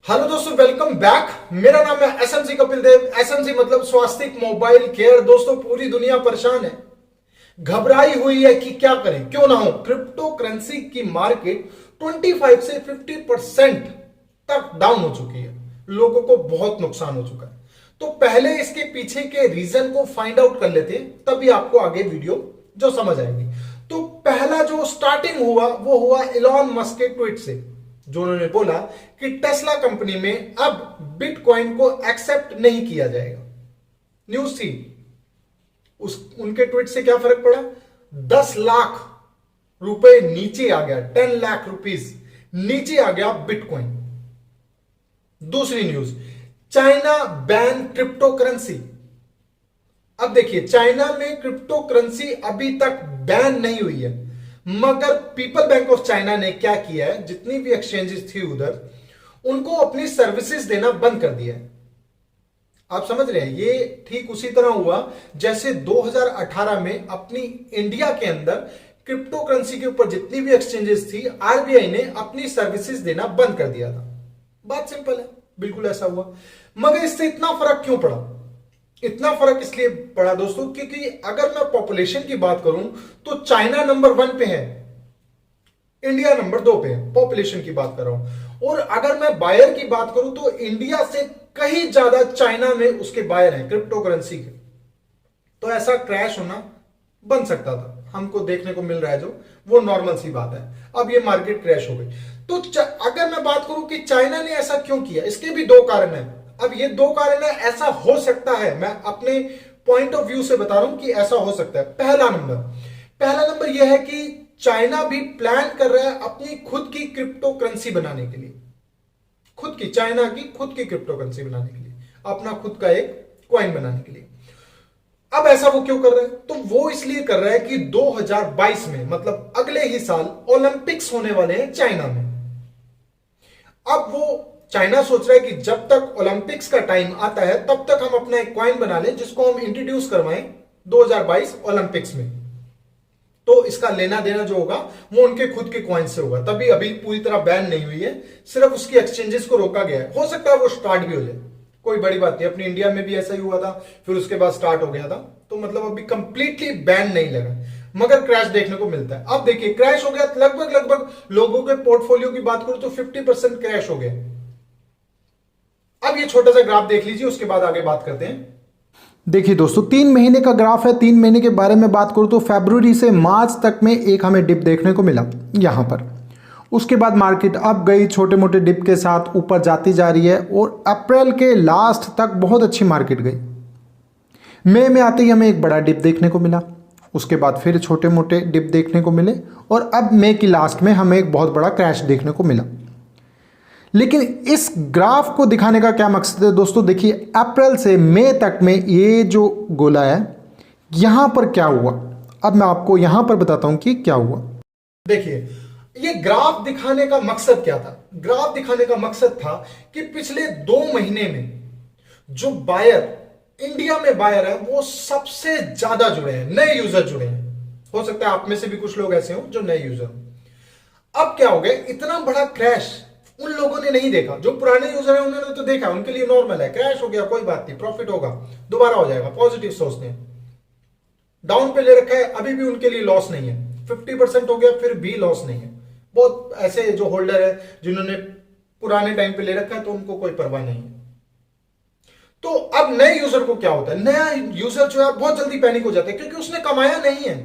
Hello दोस्तों, welcome back. मेरा नाम है एसएमसी कपिल देव। एसएमसी मतलब स्वास्तिक मोबाइल केयर। दोस्तों, पूरी दुनिया परेशान है, घबराई हुई है कि क्या करें, क्यों ना हो। क्रिप्टो करेंसी की मार्केट 25 से 50% तक डाउन हो चुकी है। लोगों को बहुत नुकसान हो चुका है। तो पहले इसके पीछे के रीजन को फाइंड आउट कर लेते हैं, तभी आपको आगे वीडियो जो समझ आएगी। तो पहला जो स्टार्टिंग हुआ वो हुआ इलॉन मस्क के ट्वीट से, जो उन्होंने बोला कि टेस्ला कंपनी में अब बिटकॉइन को एक्सेप्ट नहीं किया जाएगा। न्यूज थी। उनके ट्वीट से क्या फर्क पड़ा? 10 लाख रुपए नीचे आ गया, 10 लाख रुपीस नीचे आ गया बिटकॉइन। दूसरी news, China ban crypto currency. अब देखिए, चाइना में क्रिप्टो करेंसी अभी तक बैन नहीं हुई है, मगर पीपल बैंक ऑफ चाइना ने क्या किया है, जितनी भी एक्सचेंजेस थी उधर, उनको अपनी सर्विसेज देना बंद कर दिया है। आप समझ रहे हैं? ये ठीक उसी तरह हुआ जैसे 2018 में अपनी इंडिया के अंदर क्रिप्टो करेंसी के ऊपर जितनी भी एक्सचेंजेस थी, आरबीआई ने अपनी सर्विसेज देना बंद कर दिया था। बात सिंपल है, बिल्कुल ऐसा हुआ। मगर इससे इतना फर्क क्यों पड़ा? इतना फर्क इसलिए पड़ा दोस्तों, क्योंकि अगर मैं पॉपुलेशन की बात करूं तो चाइना नंबर 1 पे है, इंडिया नंबर 2 पे है। पॉपुलेशन की बात कर रहा हूं। और अगर मैं बायर की बात करूं तो इंडिया से कहीं ज्यादा चाइना में उसके बायर हैं क्रिप्टो करेंसी के। तो ऐसा क्रैश होना बन सकता था, हमको देखने को मिल रहा है, जो वो नॉर्मल सी बात है। अब ये मार्केट क्रैश हो गई। तो अगर मैं बात करूं कि चाइना ने ऐसा क्यों किया, इसके भी 2 कारण हैं। अब ये 2 कारण है, ऐसा हो सकता है, मैं अपने पॉइंट ऑफ व्यू से बता रहा हूं कि ऐसा हो सकता है। पहला नंबर यह है कि चाइना भी प्लान कर रहा है अपनी खुद की क्रिप्टो करेंसी बनाने के लिए। चाइना की खुद की क्रिप्टो करेंसी बनाने के लिए, अपना खुद का एक कॉइन बनाने के लिए। अब ऐसा वो क्यों कर रहा है? तो वो इसलिए कर रहा है कि 2022 में, मतलब अगले ही साल, ओलंपिक्स होने वाले हैं चाइना में। अब वो चाइना सोच रहा है कि जब तक ओलंपिक्स का टाइम आता है तब तक हम अपना एक कॉइन बना लें, जिसको हम इंट्रोड्यूस करवाएं 2022 ओलंपिक्स में। तो इसका लेना देना जो होगा वो उनके खुद के कॉइन से होगा। तभी अभी पूरी तरह बैन नहीं हुई है, सिर्फ उसकी एक्सचेंजेस को रोका गया है। हो सकता है वो स्टार्ट भी हो जाए, कोई बड़ी बात नहीं। अपनी इंडिया में भी ऐसा ही हुआ था, फिर उसके बाद स्टार्ट हो गया था। तो मतलब अभी कंप्लीटली बैन नहीं लगा, मगर क्रैश देखने को मिलता है। अब देखिए, क्रैश हो गया लगभग लोगों के पोर्टफोलियो की बात करूं तो 50% क्रैश हो गया। अब ये छोटा सा ग्राफ देख लीजिए, उसके बाद आगे बात करते हैं। देखिए दोस्तों, 3 महीने का ग्राफ है। 3 महीने के बारे में बात करूं तो फरवरी से मार्च तक में एक हमें डिप देखने को मिला यहां पर। उसके बाद मार्केट अब गई, छोटे मोटे डिप के साथ ऊपर जाती जा रही है, और अप्रैल के लास्ट तक बहुत अच्छी मार्केट गई। मई में आते ही हमें एक बड़ा डिप देखने को मिला, उसके बाद फिर छोटे मोटे डिप देखने को मिले, और अब मई की लास्ट में हमें एक बहुत बड़ा क्रैश देखने को मिला। लेकिन इस ग्राफ को दिखाने का क्या मकसद है दोस्तों? देखिए, अप्रैल से मई तक में ये जो गोला है, यहां पर क्या हुआ, अब मैं आपको यहां पर बताता हूं कि क्या हुआ। देखिए, ये ग्राफ दिखाने का मकसद क्या था? ग्राफ दिखाने का मकसद था कि पिछले 2 महीने में जो बायर, इंडिया में बायर है, वो सबसे ज्यादा जुड़े हैं, नए यूजर जुड़े हैं। हो सकता है आप में से भी कुछ लोग ऐसे हो जो नए यूजर हो। अब क्या हो गया, इतना बड़ा क्रैश उन लोगों ने नहीं देखा। जो पुराने यूजर हैं उन्होंने तो देखा, उनके लिए नॉर्मल है, क्रैश हो गया कोई बात नहीं, प्रॉफिट होगा, दोबारा हो जाएगा, पॉजिटिव सोचते हैं। डाउन पे ले रखा है, अभी भी उनके लिए लॉस नहीं है। 50% हो गया, फिर भी लॉस नहीं है। बहुत ऐसे जो होल्डर है जिन्होंने पुराने टाइम पे ले रखा है, तो उनको कोई परवाह नहीं है। तो अब नए यूजर को क्या होता है? नया यूजर जो है बहुत जल्दी पैनिक हो जाता है, क्योंकि उसने कमाया नहीं है,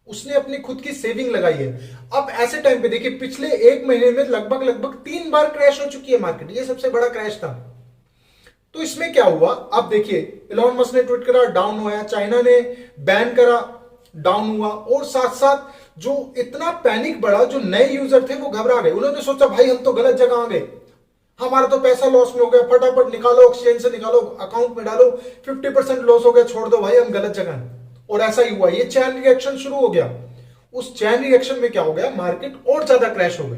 उसने अपनी खुद की सेविंग लगाई है। अब ऐसे टाइम पे देखिए, पिछले 1 महीने में लगभग 3 बार क्रैश हो चुकी है मार्केट। ये सबसे बड़ा क्रैश था। तो इसमें क्या हुआ? अब देखिए, इलॉन मस्क ने ट्वीट करा, डाउन हुआ, चाइना ने बैन करा, डाउन हुआ, और साथ साथ जो इतना पैनिक बढ़ा, जो नए यूजर थे वो घबरा गए। उन्होंने सोचा भाई हम तो गलत जगह आ गए, हमारा तो पैसा लॉस में हो गया, फटाफट निकालो, एक्सचेंज से निकालो, अकाउंट में डालो, 50% लॉस हो गया, छोड़ दो भाई, हम गलत जगह हैं। और ऐसा ही हुआ, ये चैन रिएक्शन शुरू हो गया। उस चैन रिएक्शन में क्या हो गया, मार्केट और ज्यादा क्रैश हो गई।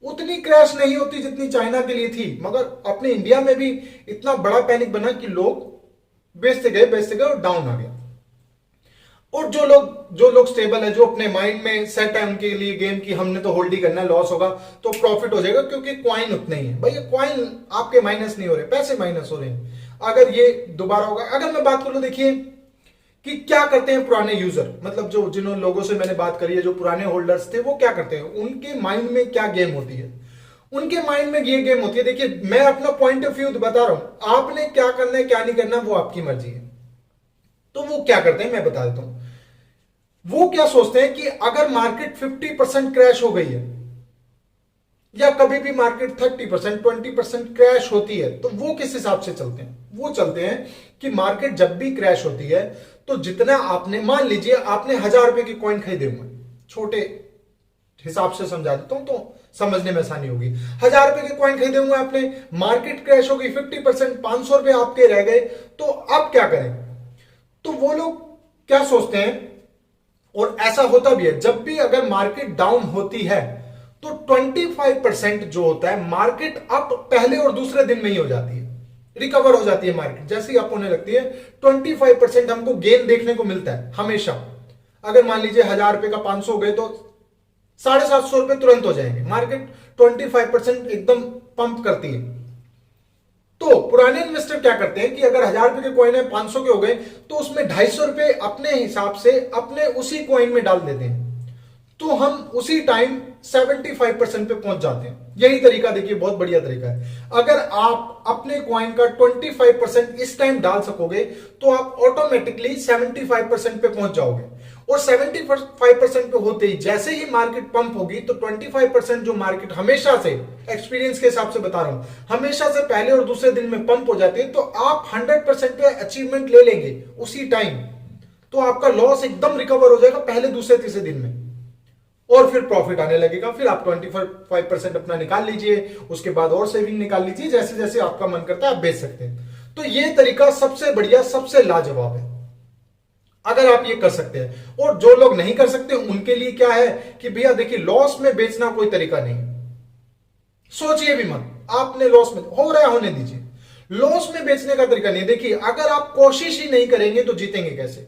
उतनी क्रैश नहीं होती जितनी चाइना के लिए थी, मगर अपने इंडिया में भी इतना बड़ा पैनिक बना कि लोग बेचते गए और डाउन आ गया। और जो लोग स्टेबल है, जो अपने माइंड में सेट है उनके लिए गेम की हमने तो होल्ड ही करना है, लॉस होगा तो प्रॉफिट हो जाएगा, क्योंकि क्वाइन उतने ही है भाई, क्वाइन आपके माइनस नहीं हो रहे, पैसे माइनस हो रहे हैं। अगर ये दोबारा होगा, अगर मैं बात करूं देखिए कि क्या करते हैं पुराने यूजर, मतलब जो जिन लोगों से मैंने बात करी है, जो पुराने होल्डर्स थे, वो क्या करते हैं, उनके माइंड में क्या गेम होती है, उनके माइंड में ये गेम होती है। देखिए मैं अपना पॉइंट ऑफ व्यू बता रहा हूं, आपने क्या करना है क्या नहीं करना वो आपकी मर्जी है। तो वो क्या करते हैं मैं बता देता हूं। वो क्या सोचते हैं कि अगर मार्केट 50% क्रैश हो गई है, या कभी भी मार्केट 30% 20% क्रैश होती है, तो वो किस हिसाब से चलते हैं, वो चलते हैं कि मार्केट जब भी क्रैश होती है तो जितना आपने, मान लीजिए आपने 1000 रुपए की कॉइन खरीदे हुए, छोटे हिसाब से समझा देता हूं तो समझने में आसानी होगी। 1000 रुपए के कॉइन खरीदे हुए आपने, मार्केट क्रैश हो गई 50%, 500 रुपए आपके रह गए, तो अब क्या करें। तो वो लोग क्या सोचते हैं, और ऐसा होता भी है, जब भी अगर मार्केट डाउन होती है तो 25% जो होता है मार्केट अप पहले और दूसरे दिन में ही हो जाती है, रिकवर हो जाती है मार्केट, जैसे ही अप होने लगती है 25% हमको गेन देखने को मिलता है हमेशा। अगर मान लीजिए 1000 रुपए का 500 हो गए तो 750 रुपए तुरंत हो जाएंगे, मार्केट 25% एकदम पंप करती है। तो पुराने इन्वेस्टर क्या करते हैं कि अगर 1000 रुपए के कॉइन है 500 के हो गए, तो उसमें 250 रुपए अपने हिसाब से अपने उसी कॉइन में डाल देते हैं, तो हम उसी टाइम 75% पे पहुंच जाते हैं। यही तरीका देखिए बहुत बढ़िया तरीका है। अगर आप अपने कॉइन का 25% इस टाइम डाल सकोगे तो आप ऑटोमेटिकली 75% पे पहुंच जाओगे, और 75% पे होते ही जैसे ही मार्केट पंप होगी तो 25% जो मार्केट हमेशा से, एक्सपीरियंस के हिसाब से बता रहा हूं, हमेशा से पहले और दूसरे दिन में पंप हो जाती है, तो आप 100% पे अचीवमेंट ले लेंगे उसी टाइम, तो आपका लॉस एकदम रिकवर हो जाएगा पहले दूसरे तीसरे दिन में, और फिर प्रॉफिट आने लगेगा। फिर आप 25% अपना निकाल लीजिए, उसके बाद और सेविंग निकाल लीजिए, जैसे जैसे आपका मन करता है आप बेच सकते हैं। तो ये तरीका सबसे बढ़िया, सबसे लाजवाब है अगर आप ये कर सकते हैं। और जो लोग नहीं कर सकते उनके लिए क्या है कि भैया देखिए, लॉस में बेचना कोई तरीका नहीं, सोचिए भी मत, आपने लॉस में हो रहा है होने दीजिए, लॉस में बेचने का तरीका नहीं। देखिए अगर आप कोशिश ही नहीं करेंगे तो जीतेंगे कैसे,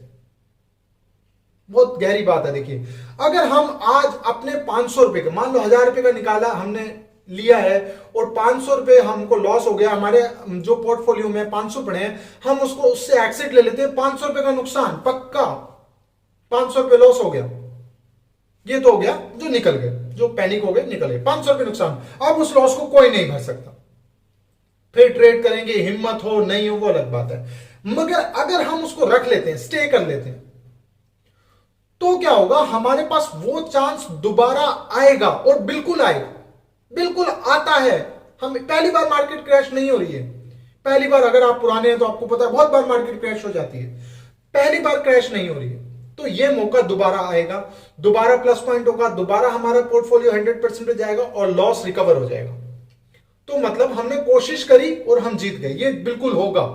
बहुत गहरी बात है। देखिए अगर हम आज अपने 500 रुपए का, मान लो 1000 रुपए का निकाला हमने, लिया है, और 500 रुपए हमको लॉस हो गया, हमारे जो पोर्टफोलियो में 500 पड़े हैं, हम उसको उससे एक्सिट ले लेते हैं, 500 रुपए का नुकसान पक्का, 500 रुपए लॉस हो गया, ये तो हो गया जो निकल गए, जो पैनिक हो गए निकल गए, 500 रुपए नुकसान। अब उस लॉस को कोई नहीं भर सकता, फिर ट्रेड करेंगे, हिम्मत हो नहीं हो वो अलग बात है। मगर अगर हम उसको रख लेते हैं, स्टे कर लेते हैं, तो क्या होगा, हमारे पास वो चांस दोबारा आएगा, और बिल्कुल आएगा, बिल्कुल आता है। हम पहली बार मार्केट क्रैश नहीं हो रही है, पहली बार, अगर आप पुराने हैं तो आपको पता है बहुत बार मार्केट क्रैश हो जाती है, पहली बार क्रैश नहीं हो रही है। तो ये मौका दोबारा आएगा, दोबारा प्लस पॉइंट होगा, दोबारा हमारा पोर्टफोलियो 100% पे जाएगा और लॉस रिकवर हो जाएगा। तो मतलब हमने कोशिश करी और हम जीत गए, ये बिल्कुल होगा।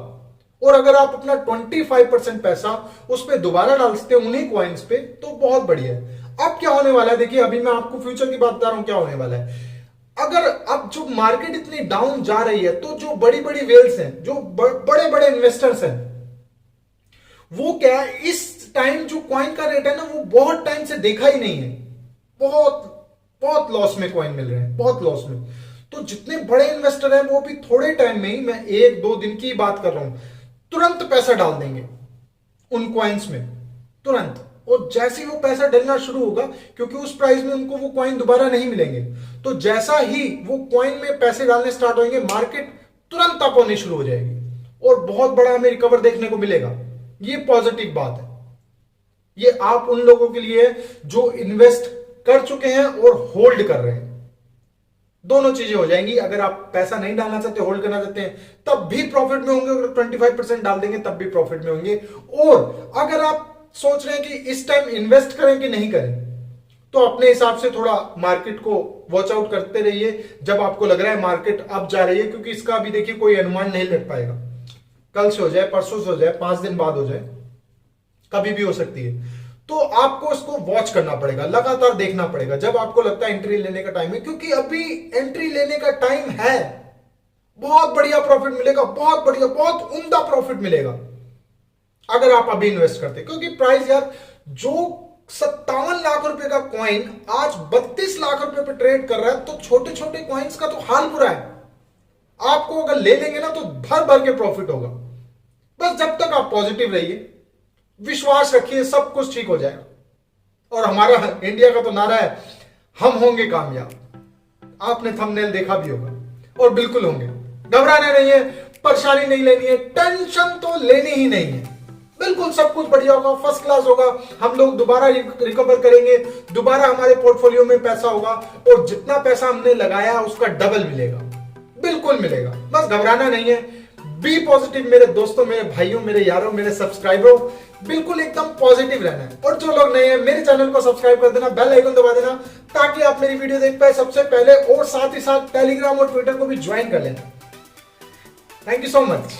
और अगर आप अपना 25% पैसा उस पर दोबारा डाल सकते हैं उन्हीं कॉइन्स पे, तो बहुत बढ़िया है। अब क्या होने वाला है, देखिए अभी मैं आपको फ्यूचर की बात बता रहा हूं क्या होने वाला है। अगर अब जो मार्केट इतनी डाउन जा रही है, तो जो बड़ी बड़ी वेल्स हैं, जो बड़े बड़े इन्वेस्टर्स हैं, वो क्या है, इस टाइम जो कॉइन का रेट है ना, वो बहुत टाइम से देखा ही नहीं है, बहुत बहुत लॉस में कॉइन मिल रहे हैं, बहुत लॉस में। तो जितने बड़े इन्वेस्टर हैं वो भी थोड़े टाइम में ही, मैं 1-2 दिन की बात कर रहा हूं, तुरंत पैसा डाल देंगे उन कॉइन्स में, तुरंत। और जैसे ही वो पैसा डलना शुरू होगा, क्योंकि उस प्राइस में उनको वो कॉइन दोबारा नहीं मिलेंगे, तो जैसा ही वो कॉइन में पैसे डालने स्टार्ट होंगे, मार्केट तुरंत अप होनी शुरू हो जाएगी, और बहुत बड़ा हमें रिकवर देखने को मिलेगा। ये पॉजिटिव बात है, ये आप उन लोगों के लिए जो इन्वेस्ट कर चुके हैं और होल्ड कर रहे हैं, दोनों चीजें हो जाएंगी। अगर आप पैसा नहीं डालना चाहते, होल्ड करना चाहते हैं, तब भी प्रॉफिट में होंगे, अगर 25% डाल देंगे तब भी प्रॉफिट में होंगे। और अगर आप सोच रहे हैं कि इस टाइम इन्वेस्ट करें कि नहीं करें, तो अपने हिसाब से थोड़ा मार्केट को वॉच आउट करते रहिए जब आपको लग रहा है मार्केट अप जा रही है, क्योंकि इसका अभी देखिए कोई अनुमान नहीं लग पाएगा, कल से हो जाए, परसों से हो जाए, 5 दिन बाद हो जाए, कभी भी हो सकती है। तो आपको इसको वॉच करना पड़ेगा, लगातार देखना पड़ेगा जब आपको लगता है एंट्री लेने का टाइम है, क्योंकि अभी एंट्री लेने का टाइम है, बहुत बढ़िया प्रॉफिट मिलेगा, बहुत बढ़िया, बहुत उम्दा प्रॉफिट मिलेगा अगर आप अभी इन्वेस्ट करते हैं। क्योंकि प्राइस यार जो 57 लाख रुपए का कॉइन आज 32 लाख रुपए पे ट्रेड कर रहा है, तो छोटे छोटे कॉइन्स का तो हाल बुरा है। आपको अगर ले लेंगे ना तो भर भर के प्रॉफिट होगा। बस जब तक आप पॉजिटिव रहिए, विश्वास रखिए, सब कुछ ठीक हो जाएगा। और हमारा इंडिया का तो नारा है, हम होंगे कामयाब। आपने थंबनेल देखा भी होगा, और बिल्कुल होंगे। घबराना नहीं है, परेशानी नहीं लेनी है, टेंशन तो लेनी ही नहीं है। बिल्कुल सब कुछ बढ़िया होगा, फर्स्ट क्लास होगा। हम लोग दोबारा रिकवर करेंगे, दोबारा हमारे पोर्टफोलियो में पैसा होगा, और जितना पैसा हमने लगाया उसका डबल मिलेगा, बिल्कुल मिलेगा। बस घबराना नहीं है, बी पॉजिटिव मेरे दोस्तों, मेरे भाइयों, मेरे यारों, मेरे सब्सक्राइबरों, बिल्कुल एकदम पॉजिटिव रहना है। और जो लोग नए हैं, मेरे चैनल को सब्सक्राइब कर देना, बेल आइकन दबा देना, ताकि आप मेरी वीडियो देख पाए सबसे पहले, और साथ ही साथ टेलीग्राम और ट्विटर को भी ज्वाइन कर लेना। Thank you so much.